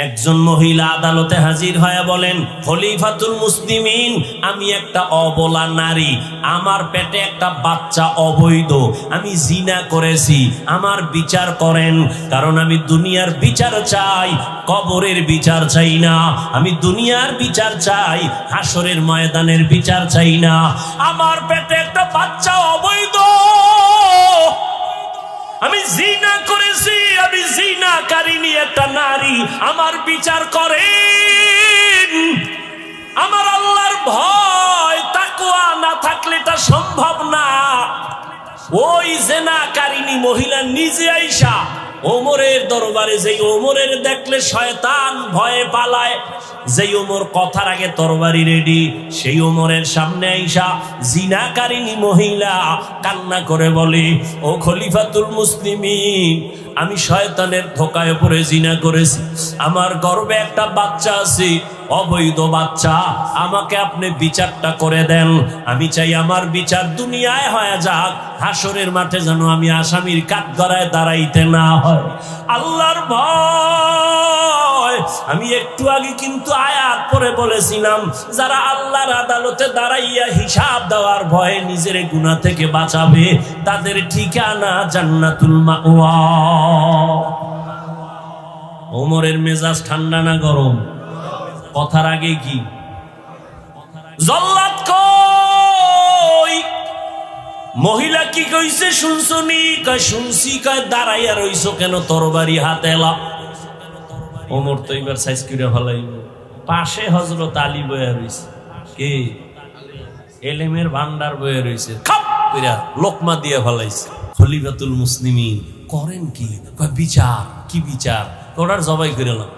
একজন মহিলা আদালতে হাজির হয়ে বলেন, খলিফাতুল মুসলিমিন, আমি একটা অবলা নারী, আমার পেটে একটা বাচ্চা অবৈধ, আমি জিনা করেছি, আমার বিচার করেন। কারণ আমি দুনিয়ার বিচার চাই, কবরের বিচার চাই না। আমি দুনিয়ার বিচার চাই, হাসরের ময়দানের বিচার চাই না। আমার পেটে একটা বাচ্চা অবৈধ, আমি জিনা করেছি, আমি জিনাকারিনী একটা নারী, আমার বিচার করেন। আমার আল্লাহর ভয় তাকওয়া না থাকলে এটা সম্ভব না। ওই জিনাকারিনী মহিলা নিজে আইসা ওমরের দরবারে, যেই ওমরের দেখলে শয়তান ভয়ে পালায়, যেই ওমর কথার আগে তরবারি রেডি, সেই ওমরের সামনে আইসা জিনাকারিনী মহিলা কান্না করে বলে, ও খলিফাতুল মুসলিমিন, আমি শয়তানের ধোকায় পড়ে জিনা করেছি, আমার গর্ভে একটা বাচ্চা আছে, অবৈধ বাচ্চা, আমাকে আপনি বিচারটা করে দেন। আমি চাই আমার বিচার দুনিয়ায় হয়ে যাক, হাসরের মাঠে যেন আমি আসামির কাঠগড়ায় দাঁড়াইতে না হয়। আল্লাহর ভয়। আমি একটু আগে কিন্তু আয়াত পড়ে বলেছিলাম, যারা আল্লাহর আদালতে দাঁড়াইয়া হিসাব দেওয়ার ভয়ে নিজের গুনাহ থেকে বাঁচাবে, তাদের ঠিকানা জান্নাতুল মাওয়া। ওমরের মেজাজ ঠান্ডা না গরম? কথার আগে কি জল্লাদ কই? মহিলা কি কইছে শুনছনি? কয় শুনছি। কয় দাঁড়াইয়া রইছো কেন, তরবারি হাতে এলা? ওমর তো এবার সাইজ করে ফেলাইব। পাশে হযরত আলী বইয়া রইছে, কে এলেমের ভান্ডার বইয়া রইছে, খাপ কইরা লোকমা দিয়ে ফেলাইছে। খলিফাতুল মুসলিমিন করেন কি? কয় বিচার। কি বিচার? ওরার জবাই কইরালাম,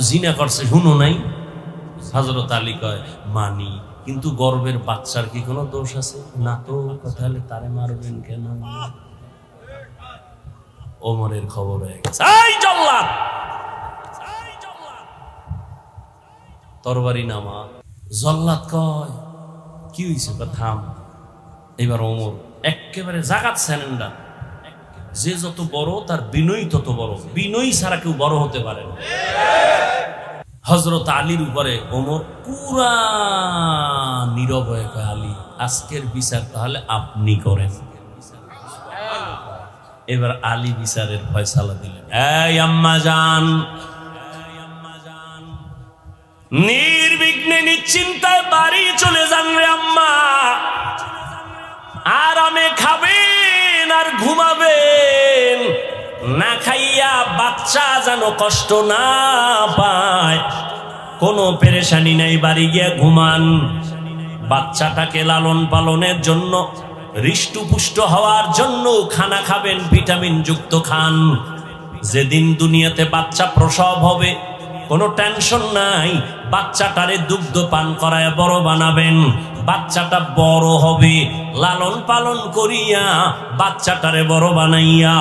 জিনা করছে শুনো নাই? হযরত আলী কয় মানি, কিন্তু গর্ভের বাচ্চার কি কোনো দোষ আছে? না তো। তাহলে তারে মারবেন কেন? ওমরের খবর হয়ে গেছে, এই জল্লাদ তরবারি নামা। জল্লাদ কয় কি হইছে? থাম। এবার ওমর একেবারে জাগাত স্যালেন্ডার। যে যত বড় তার বিনয়ী তত বড়, বিনয়ী ছাড়া কেউ বড় হতে পারে না। হযরত আলীর উপরে ওমর পুরা নীরব হয়ে কয়, আলী, আজকের বিচার তাহলে আপনি করেন। এবার আলী বিচারের ফয়সালা দিলেন। এই আম্মা জান, নির্বিঘ্নে নিশ্চিন্তায় বাড়ি চলে যান রে আম্মা। আরামে খাবেন আর ঘুমাবেন, না খাইয়া বাচ্চা যেন কষ্ট না পায়। কোনো পেরেশানি নাই, বাড়ি গিয়ে ঘুমান। বাচ্চাটাকে লালন পালনের জন্য, হৃষ্টপুষ্ট হওয়ার জন্য খানা খাবেন, ভিটামিন যুক্ত খান। যেদিন দুনিয়াতে বাচ্চা প্রসব হবে, কোনো টেনশন নাই, বাচ্চাটারে দুগ্ধ পান করায় বড় বানাবেন। বাচ্চাটা বড় হবে, লালন পালন করিয়া বাচ্চাটারে বড় বানাইয়া,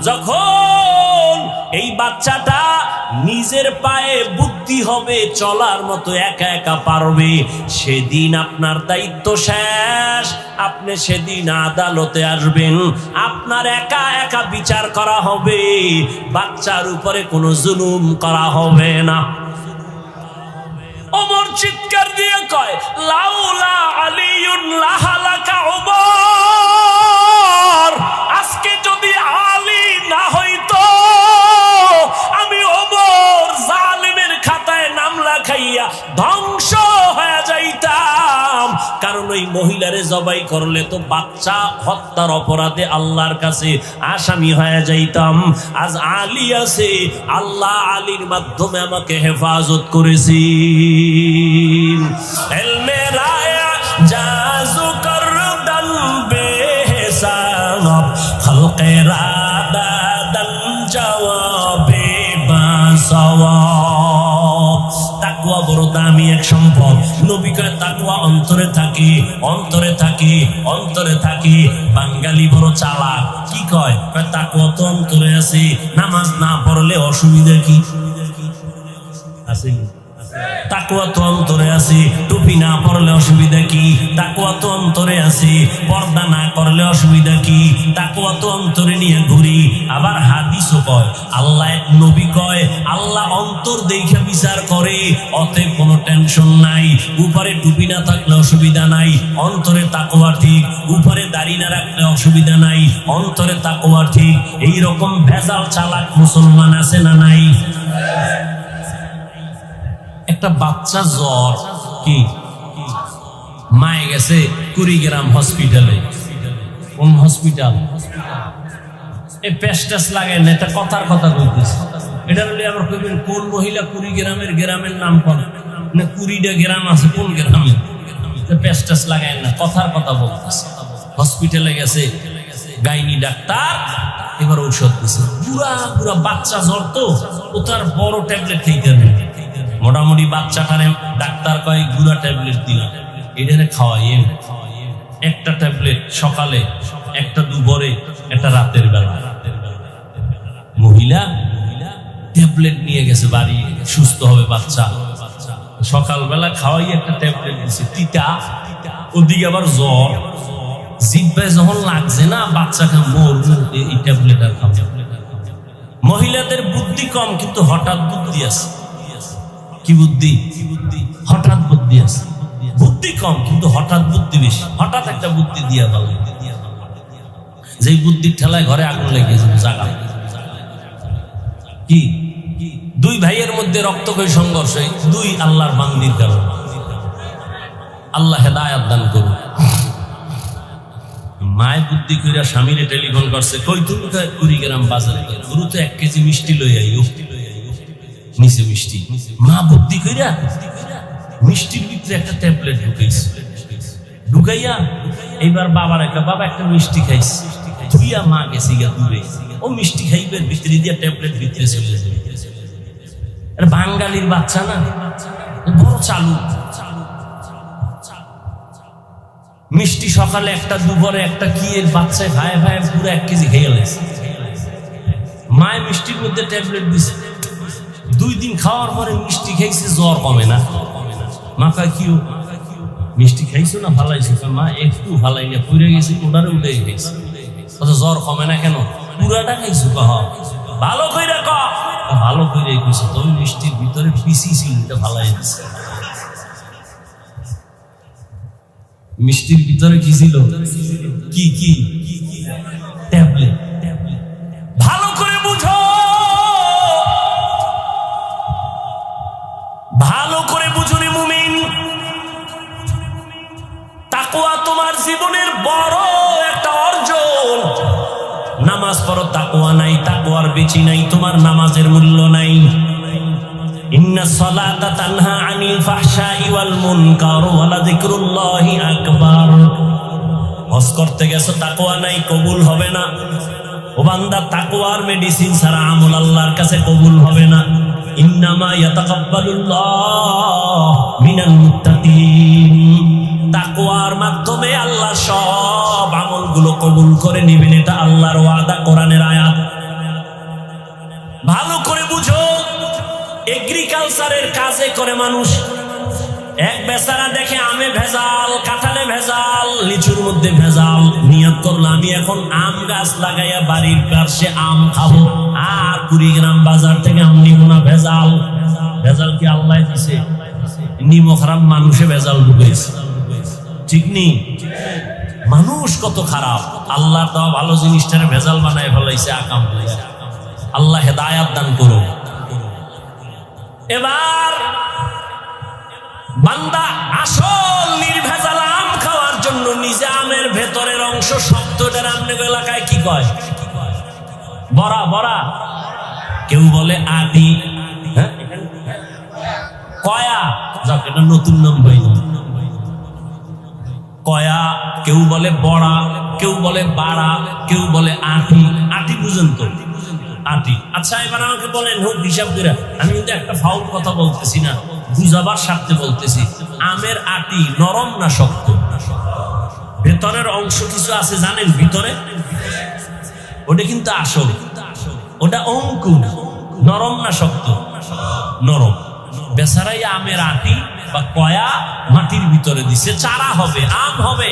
যখন এই বাচ্চাটা নিজের পায়ে বুদ্ধি হবে, চলার মতো একা একা পারবে, সেদিন আপনার দায়িত্ব শেষ। আপনি সেদিন আদালতে আসবেন, আপনার একা একা বিচার করা হবে, বাচ্চার উপরে কোনো জুলুম করা হবে না। ওমর চিৎকার দিয়ে কয়, লাউলা আলিউন লাহালাকা ওমর। আজকে যদি আলী না হইতো, আমি ওমর জালেমের খাতায় নাম লেখাইয়া ধ্বংস হয়ে যাইতাম। কারণ ওই মহিলারে জবাই করলে তো বাচ্চা হত্যার অপরাধে আল্লাহর কাছে আসামি হয়ে যাইতাম। আজ আলী আছে, আল্লাহ আলীর মাধ্যমে আমাকে হেফাজত করেছি। এলমে রায়া জাজু করদান বেহিসাব, খলকে রাদাদান জওয়াবে বাসওয়াব। তাকওয়া বড় দামি এক সম্পদ। নবী কয় তাকওয়া অন্তরে থাকে, অন্তরে থাকে, অন্তরে থাকে। বাঙালি বড় চালাক, কি কয়? তাকওয়া তো অন্তরে আছে, নামাজ না পড়লে অসুবিধা কি আছে? তাকওয়া তো অন্তরে আছে, টুপি টুপি না পরলে অসুবিধা কি? তাকওয়া তো অন্তরে আছে। পর্দা না করলে অসুবিধা কি? তাকওয়া তো অন্তরে নিয়ে ঘুরি। আবার হাদিসও কয়, আল্লাহ নবী কয়, আল্লাহ অন্তর দেখে বিচার করে। অতএব কোনো টেনশন নাই। উপরে টুপি না থাকলে অসুবিধা নাই, অন্তরে তাকওয়া ঠিক। উপরে দাড়ি না রাখলে অসুবিধা নাই, অন্তরে তাকওয়া ঠিক। এইরকম ভেজাল চালাক মুসলমান আছে না নাই? একটা বাচ্চা জ্বর, কি মায়ে গেছে কুড়িগ্রাম হসপিটালে। কোন হসপিটাল? এই পেস্টাস লাগায় না, এটা কথার কথা বলতেছে। এটা বলে আবার কইবেন কোন মহিলা কুড়িগ্রামের, গ্রামের নাম কোন না? কুড়িটা গ্রাম আছে, কোন গ্রামে? পেস্টাস লাগায় না, কথার কথা বলতেছে। হসপিটালে গেছে গাইনি ডাক্তার, এবার ঔষধ দিছে। পুরা পুরা বাচ্চা জ্বর তো, ও তার বড় ট্যাবলেট খেতে নেই। মোটামুটি বাচ্চাটারে ডাক্তার কয় গুড়া ট্যাবলেট দিলাম, এটারে খাওয়াই। একটা ট্যাবলেট সকালে, একটা দুপুরে, একটা রাতের বেলা। মহিলা ট্যাবলেট নিয়ে গেছে বাড়ি, সুস্থ হবে বাচ্চা। সকালবেলা খাওয়াই একটা ট্যাবলেট দিছে, তিতা। ওদিকে আবার জ্বর, জিহ্বায় যখন লাগছে না, বাচ্চাকে মরবো, এই ট্যাবলেট আর খাবে। মহিলাদের বুদ্ধি কম, কিন্তু হঠাৎ বুদ্ধি আছে। কি বুদ্ধি? হঠাৎ বুদ্ধি আছে। বুদ্ধি কম কিন্তু হঠাৎ বুদ্ধি বেশি। হঠাৎ একটা বুদ্ধি দিয়া ভালো, যেই বুদ্ধির ঠেলায় ঘরে আগুন লেগে যাবে। জাগা কি? দুই ভাইয়ের মধ্যে রক্তক্ষয়ী সংঘর্ষ, দুই আল্লাহর বান্দির কারণে। আল্লাহ হেদায়েত দান করুন। মায় বুদ্ধি কইরা স্বামীরে টেলিফোন করছে, কই তুমি? কুড়িগ্রাম বাজারে। গুরু তো 1 কেজি মিষ্টি লই আইও, নিচে মিষ্টি। মা বুদ্ধি কইরা মিষ্টির ভিতরে একটা ট্যাবলেট ঢুকাইয়া এইবার বাবার একটা, বাবা একটা মিষ্টি খাইছে, ধুইয়া মা গেছে গিয়া দূরে। ও মিষ্টি খাইবে, ভিতরে দিয়া ট্যাবলেট ভিতরে চলে যাবে। বাঙালির বাচ্চা না, বড় চালু। মিষ্টি সকালে একটা, দুপুরে একটা, কি এর বাচ্চা ভাই ভাই পুরো 1 কেজি খেয়ে গেছে। মায়ের মিষ্টির মধ্যে ট্যাবলেট দিছে। 2 দিন খাওয়ার পরে মিষ্টি খাইছে, জ্বর কমে না। মা কয় কি মিষ্টি খাইছো না ভালাইছো? মা একটু ভালাই না, পুড়ে গেছে, ওটারে উঠে গেছে। জ্বর কমে না কেন? পুরাটা খাইছো? কহ ভালো কইরা ক। ভালো কইরা কইছো, তবে মিষ্টির ভিতরে পিসি ছিল, এটা ভালাই দিছে। মিষ্টির ভিতরে কি ছিল? কি কি? ট্যাবলেট। ভালো করে বুঝো, ভালো করে বুঝুনি মুমিন। তাকওয়া তোমার জীবনের বড় একটা অর্জন। নামাজ পড়ো, তাকওয়া নাই, তাকওয়ার বেচি নাই, তোমার নামাজের মূল্য নাই। ইন্নাস সালাতা তানহা আনিল ফাহশাই ওয়াল মুনকার ওয়া লাযিকরুল্লাহি আকবার। হজ করতে গেছো, তাকওয়া নাই, কবুল হবে না। ও বান্দা, তাকওয়ার মেডিসিন ছাড়া আমল আল্লাহর কাছে কবুল হবে না। ইন্নামা ইয়াতাকাব্বালুল্লাহ মিনাল মুত্তাকিন। তাকওয়ার মাধ্যমে আল্লাহ সব আমলগুলো কবুল করে নেবেন, এটা আল্লাহর ওয়াদা, কোরআনের আয়াত। ভালো করে বুঝো, এগ্রিকালচারের কাজে করে মানুষ। এক বেচারা দেখে আমে ভেজাল, কাঁঠালে ভেজাল, লিচুর মধ্যে ভেজাল। নিয়ত করলো আমি এখন আম গাছ লাগাইয়া বাড়ির পাশে আম খাবো, আর কুড়িগ্রাম বাজার থেকে আম নিব না। ভেজাল। ভেজাল কি আল্লাহ দিছে? নিমো খারাপ মানুষে ভেজাল ঢুকেছে। ঠিক নেই? মানুষ কত খারাপ, আল্লাহ তো ভালো জিনিসটারে ভেজাল বানায় ফেলাইছে। আকাম। আল্লাহ হেদায়াত দান করুন। এবার বান্দা আসল নির্ভেজাল আম খাওয়ার জন্য নিজে আমের ভেতরের অংশ শব্দটার আপনার এলাকায় কি কয়? বড়া। বড়া কেউ বলে আটি, কয়া, যাক এটা নতুন নাম ভাই। কয়া, কেউ বলে বড়া, কেউ বলে বাড়া, কেউ বলে আটি। আটি বুঝেন তো? আটি। আচ্ছা, এবার আমাকে বলেন হোক হিসাব করে, আমি কিন্তু একটা ফাউল কথা বলতেছি না, বুঝাবার স্বার্থে বলতেছি। আমের আটি নরম না শক্ত? ভেতরের অংশ কিছু আছে জানেন ভিতরে, ওটা কিন্তু আসল, ওটা অঙ্কুর। নরম না শক্ত? নরম। বেচারাই আমের আটি বা কয়া মাটির ভিতরে দিছে, চারা হবে, আম হবে।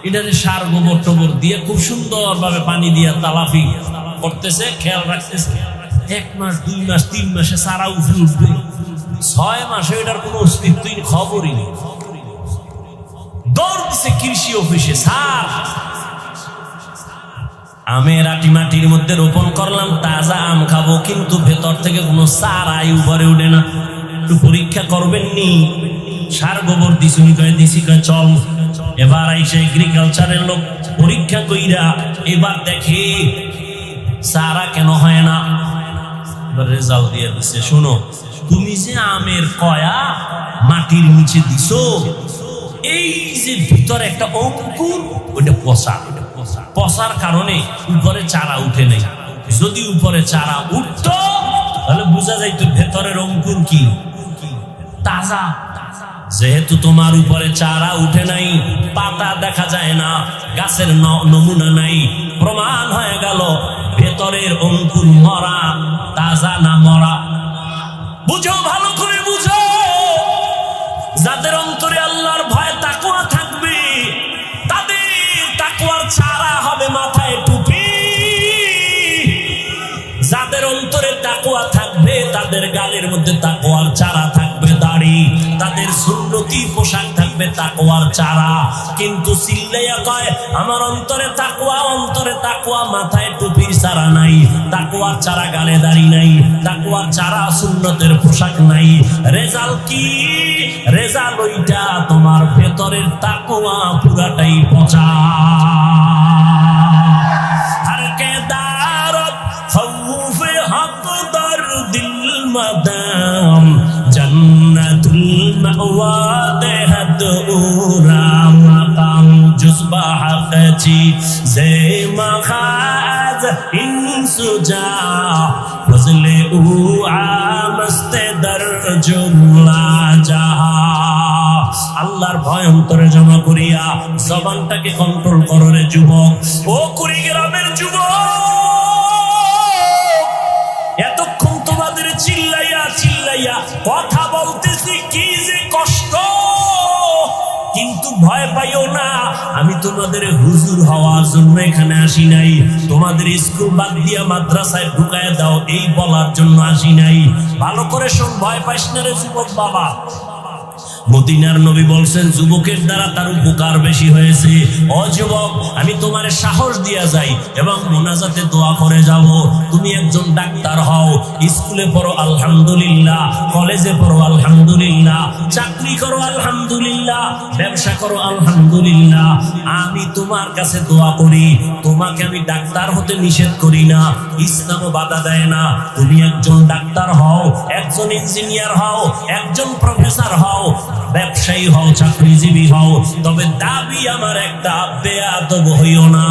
এটারে সার গোবর টোবর দিয়ে খুব সুন্দর ভাবে পানি দিয়ে তালাফি করতেছে, খেয়াল রাখতেছে। 1 মাস 2 মাস 3 মাসে চারা উঠবে, 6 মাসে এটার কোনো অস্তিত্বই খবরই নেই। দৌড় দিছে কৃষি অফিসে, স্যার আমের আটি মাটির মধ্যে রোপণ করলাম, তাজা আম খাবো, কিন্তু ভেতর থেকে কোনো চারাই উপরে উঠে না, একটু পরীক্ষা করবেন নি? সার গোবর দিছুনি কয়ে দিছি, কয়ে চল। এবার আইসে এগ্রিকালচারের লোক পরীক্ষা কইরা এবার দেখে চারা কেন হয় না, এবার রেজাল্ট দিয়ে দিছে, শোনো তুমি যে আমের কয়া মাটির নিচে দিছো, এই যে ভিতরে একটা অঙ্কুর, ওইটা পচা, পচার কারণে উপরে চারা উঠে নেই। যদি উপরে চারা উঠতো তাহলে বোঝা যাইতো ভেতরের অঙ্কুর কি তাজা। যেহেতু তোমার উপরে চারা উঠে নাই, পাতা দেখা যায় না, গাছের নমুনা নাই, প্রমাণ হয়ে গেল ভেতরের অঙ্কুর মরা, তাজা না মরা। বুঝো, ভালো করে বুঝো। যাদের অন্তরে আল্লাহর ভয় তাকওয়া থাকবে, তাদের তাকওয়ার চারা হবে মাথায় টুপি। যাদের অন্তরে তাকওয়া থাকবে, তাদের গালের মধ্যে তাকওয়ার চারা থাকবে, দাড়ি, তাদের সুন্নতি পোশাক থাকবে তাকওয়ার চারা। কিন্তু চিল্লাইয়া কয় আমার অন্তরে তাকওয়া, অন্তরে তাকওয়া, মাথায় টুপির চারা নাই, তাকওয়ার চারা গালে দাড়ি নাই, তাকওয়ার চারা সুন্নতের পোশাক নাই। রেজাল্ট কি? রেজাল্ট ওইটা তোমার ভেতরের তাকওয়া পুরাটাই পচা। হর কে দারত খৌফ হক দর দিল মদাম জন্নতুল মাওয়া দেহত উরা মাকাম জুজবা হকচি জে মখাজ ইনসুজা ফজলে উ আমস্তে দর জুমলা জাহা। আল্লাহর ভয় অন্তরে জমা করিয়া জবানটাকে কন্ট্রোল করো রে যুবক। ও কুড়িগ্রামের যুবক, এতক্ষণ তোমাদের চিল্লাইয়া চিল্লাইয়া কথা বলতেছি, কি যে কষ্ট। কিন্তু ভয় পাইও না, আমি তোমাদের হুজুর হওয়ার জন্য এখানে আসি নাই, তোমাদের স্কুল বাদ দিয়া মাদ্রাসায় ঢুকায় দাও এই বলার জন্য আসি নাই। ভালো করে শোন, ভয় পাইস না রে যুবক বাবা। মদিনার নবী বলছেন যুবকের দ্বারা তার উপকার বেশি হয়েছে। ও যুবক, আমি তোমার সাহস দিয়া যাই এবং মোনাজাতে দোয়া করে যাব। তুমি একজন ডাক্তার হও, স্কুলে পড়ো আলহামদুলিল্লাহ, কলেজে পড়ো আলহামদুলিল্লাহ, চাকরি করো আলহামদুলিল্লাহ, ব্যবসা করো আলহামদুলিল্লাহ। আমি তোমার কাছে দোয়া করি, তোমাকে আমি ডাক্তার হতে নিষেধ করি না, ইসলামও বাধা দেয় না। তুমি একজন ডাক্তার হও, একজন ইঞ্জিনিয়ার হও, একজন প্রফেসর হও, ব্যবসায়ী হও, চাকরিজীবী হও, তবে দাবি আমার একটা, বেয়াদব হইও না।